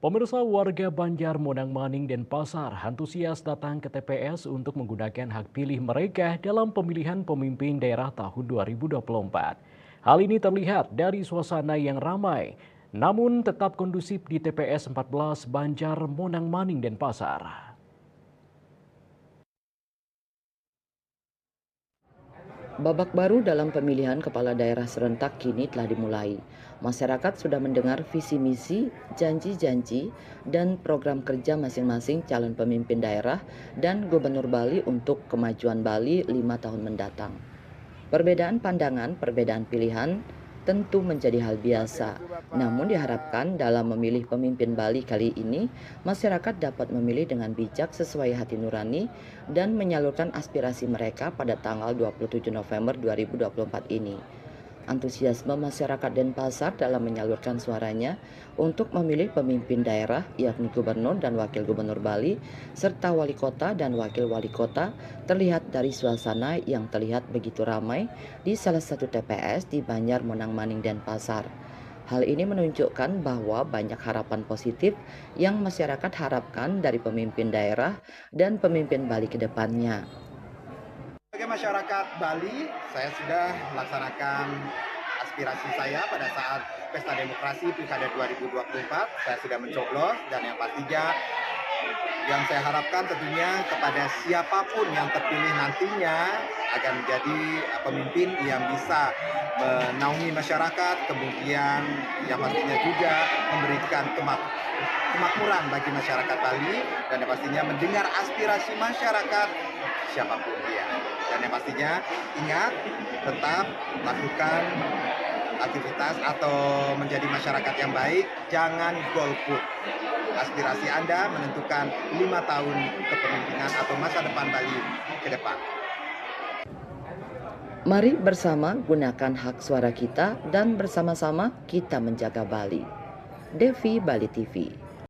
Pemirsa, warga Banjar, Monang-Maning, Denpasar antusias datang ke TPS untuk menggunakan hak pilih mereka dalam pemilihan pemimpin daerah tahun 2024. Hal ini terlihat dari suasana yang ramai, namun tetap kondusif di TPS 14 Banjar, Monang-Maning, Denpasar. Babak baru dalam pemilihan kepala daerah serentak kini telah dimulai. Masyarakat sudah mendengar visi misi, janji-janji, dan program kerja masing-masing calon pemimpin daerah dan Gubernur Bali untuk kemajuan Bali 5 tahun mendatang. Perbedaan pandangan, perbedaan pilihan tentu menjadi hal biasa. Namun diharapkan dalam memilih pemimpin Bali kali ini, masyarakat dapat memilih dengan bijak sesuai hati nurani dan menyalurkan aspirasi mereka pada tanggal 27 November 2024 ini. Antusiasme masyarakat Denpasar dalam menyalurkan suaranya untuk memilih pemimpin daerah yakni gubernur dan wakil gubernur Bali serta wali kota dan wakil wali kota terlihat dari suasana yang terlihat begitu ramai di salah satu TPS di Banjar Monang-Maning Denpasar. Hal ini menunjukkan bahwa banyak harapan positif yang masyarakat harapkan dari pemimpin daerah dan pemimpin Bali ke depannya. Sebagai masyarakat Bali, saya sudah melaksanakan aspirasi saya pada saat Pesta Demokrasi Pilkada 2024. Saya sudah mencoblos dan yang pastinya yang saya harapkan tentunya kepada siapapun yang terpilih nantinya akan menjadi pemimpin yang bisa menaungi masyarakat, kemudian yang pastinya juga memberikan kemakmuran bagi masyarakat Bali dan yang pastinya mendengar aspirasi masyarakat siapapun dia. Dan yang pastinya ingat tetap lakukan aktivitas atau menjadi masyarakat yang baik, jangan golput. Aspirasi Anda menentukan 5 tahun kepemimpinan atau masa depan Bali ke depan. Mari bersama gunakan hak suara kita dan bersama-sama kita menjaga Bali. Devi, Bali TV.